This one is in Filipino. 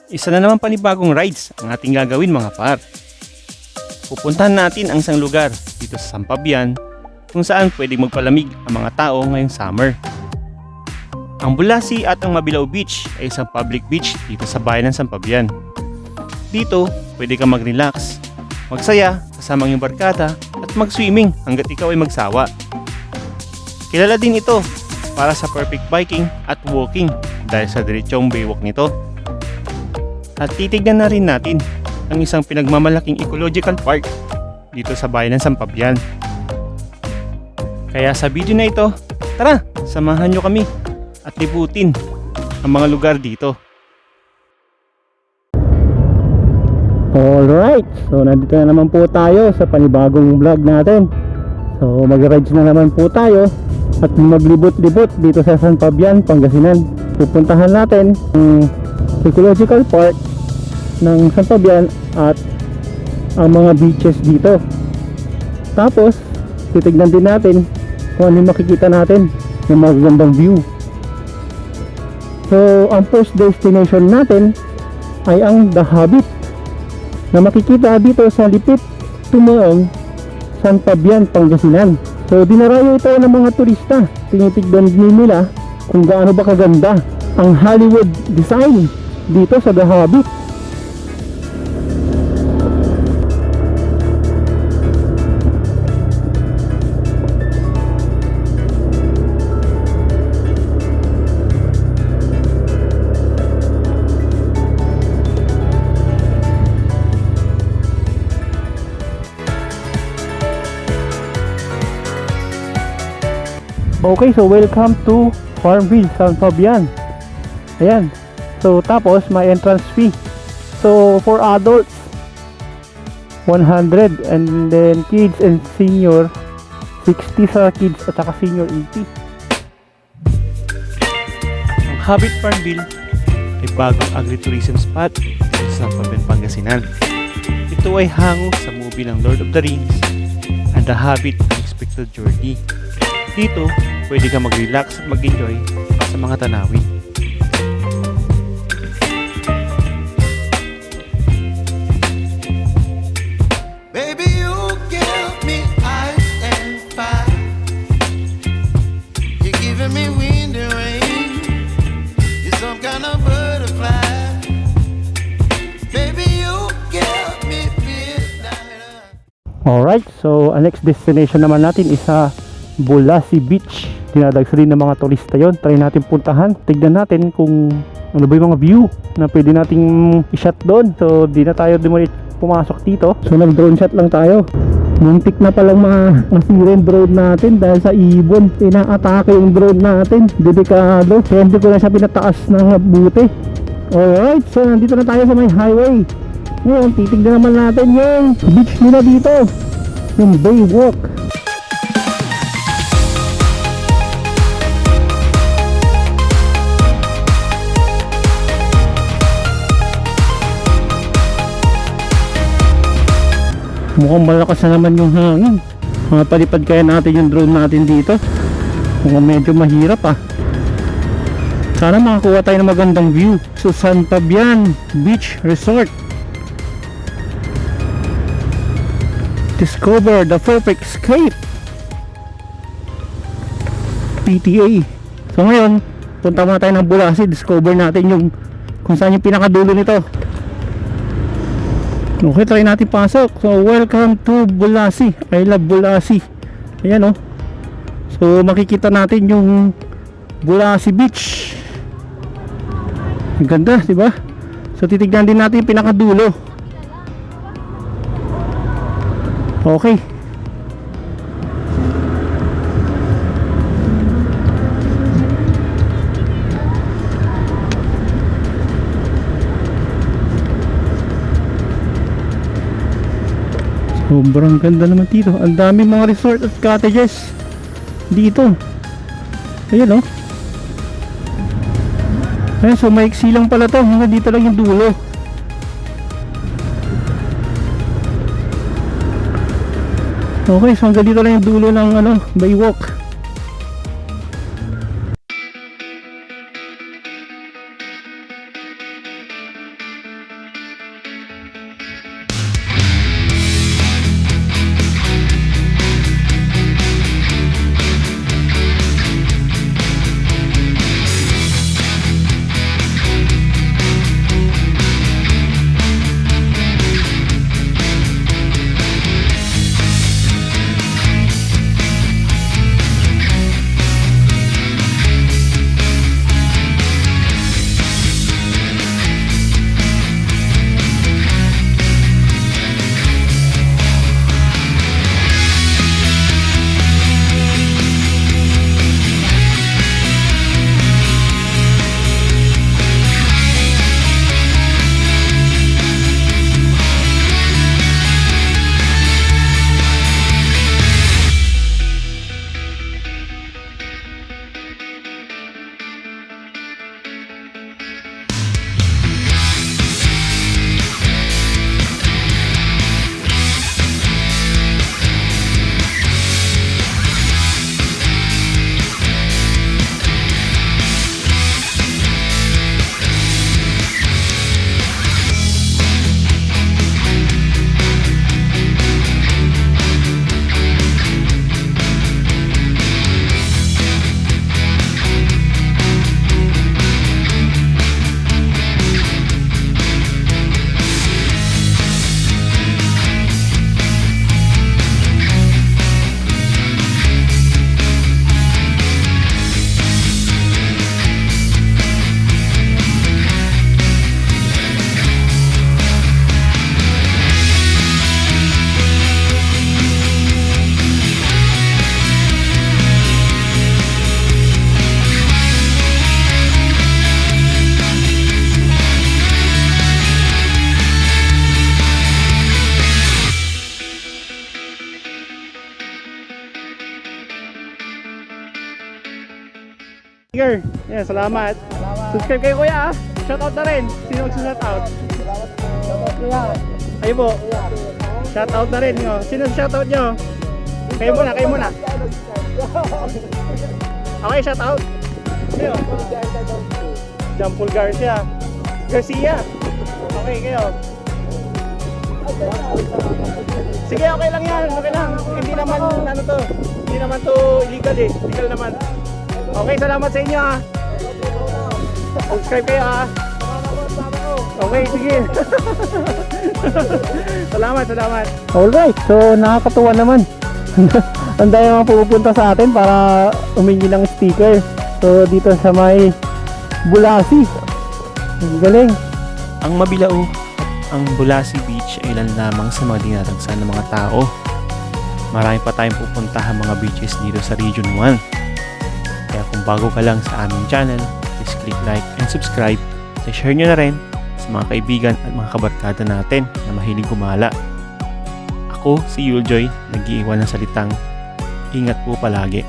Isa na naman panibagong rides ang ating gagawin mga par. Pupuntahan natin ang isang lugar dito sa Sampabian kung saan pwedeng magpalamig ang mga tao ngayong summer. Ang Bulasi at ang Mabilao Beach ay isang public beach dito sa bayan ng Sampabian. Dito, pwede kang mag-relax, magsaya kasama ang iyong barkada at mag-swimming hanggat ikaw ay magsawa. Kilala din ito para sa perfect biking at walking dahil sa diretsong baywalk nito. At titignan na rin natin ang isang pinagmamalaking ecological park dito sa bayan ng Sampabian. Kaya sa video na ito, tara, samahan nyo kami at libutin ang mga lugar dito. Alright, so nandito na naman po tayo sa panibagong vlog natin. So mag-rides na naman po tayo at maglibot-libot dito sa Sampabian, Pangasinan. Pupuntahan natin ang ecological park ng Sampabian at ang mga beaches dito. Tapos titignan din natin kung ano yung makikita natin ng magagandang view. So ang first destination natin ay ang The Habit na makikita dito sa Lipit Tumaong, Sampabian, Pangasinan. So dinarayo ito ng mga turista. Tinitignan din nila kung gaano ba kaganda ang Hollywood design dito sa The Habit. Okay, so welcome to Farmville, Sampabian. Ayan. So tapos may entrance fee. So for adults 100 and then kids and senior 60 sa kids at saka senior 80. Ang Habit Farmville ay bagong agritourism spot sa Sampabian, Pangasinan. Ito ay hango sa movie ng Lord of the Rings and The Hobbit: Unexpected Journey. Dito, pwede ka mag-relax at mag-enjoy sa mga tanawin. Baby, you give me ice and fire. You're giving me wind and rain. You're some kind of butterfly. Baby, you give me midnight. Alright, so ang next destination naman natin is sa Bulasi Beach. Dinadags rin ng mga turista yon. Try natin puntahan. Tignan natin kung ano ba yung mga view na pwede nating i-shot doon. So di na tayo pumasok dito. So nag drone shot lang tayo. Muntik na palang masira yung drone natin dahil sa ibon. Inaatake yung drone natin. Delikado. Kaya hindi ko na siya pinataas ng buti. Alright, so nandito na tayo sa may highway. Ngayon titignan naman natin yung beach nila dito, yung baywalk. Mukhang malakas na naman yung hangin. Palipad kaya natin yung drone natin dito. Mukhang medyo mahirap Sana makakuha tayo ng magandang view. So Sampabian Beach Resort. Discover the perfect escape. PTA. So ngayon, punta muna tayo ng Bulasi. Discover natin yung kung saan yung pinakadulo nito. Okay, try natin pasok. So welcome to Bulasi. I love Bulasi. Ayan So makikita natin yung Bulasi Beach. Ang ganda, di ba? So titignan din natin yung pinakadulo. Okay. Sobrang ganda naman dito. Ang dami mga resort at cottages dito. Ayan Ayan, so maiksi lang pala to. Hanggang dito lang yung dulo. Okay, so hanggang dito lang yung dulo ng baywalk. Sticker. Yeah, salamat. Subscribe kayo kuya ah. Shoutout na rin. Sino mag-shoutout? Kayo po. Shoutout na rin nyo. Sino shoutout nyo? Kayo muna, kayo muna. Okay, shoutout. Kayo. Jampol Garcia. Okay, kayo. Sige, okay lang yan. Okay lang. Hindi naman, ano to. Hindi naman to illegal eh. Legal naman. Okay, salamat sa inyo ah. Subscribe kayo ah. Okay, sige. Salamat. Alright, so nakakatuwa naman. Ang dami mga pupunta sa atin para umingi ng sticker. So dito sa may Bulasi. Ang galing. Ang Mabilao at ang Bulasi Beach ay ilan lamang sa mga dinatagsan ng mga tao. Marami pa tayong pupuntahan mga beaches dito sa Region 1. Kaya kung bago ka lang sa aming channel, please click like and subscribe. At share nyo na rin sa mga kaibigan at mga kabarkada natin na mahilig gumala. Ako si Yuljoy, nag-iiwan ng salitang ingat po palagi.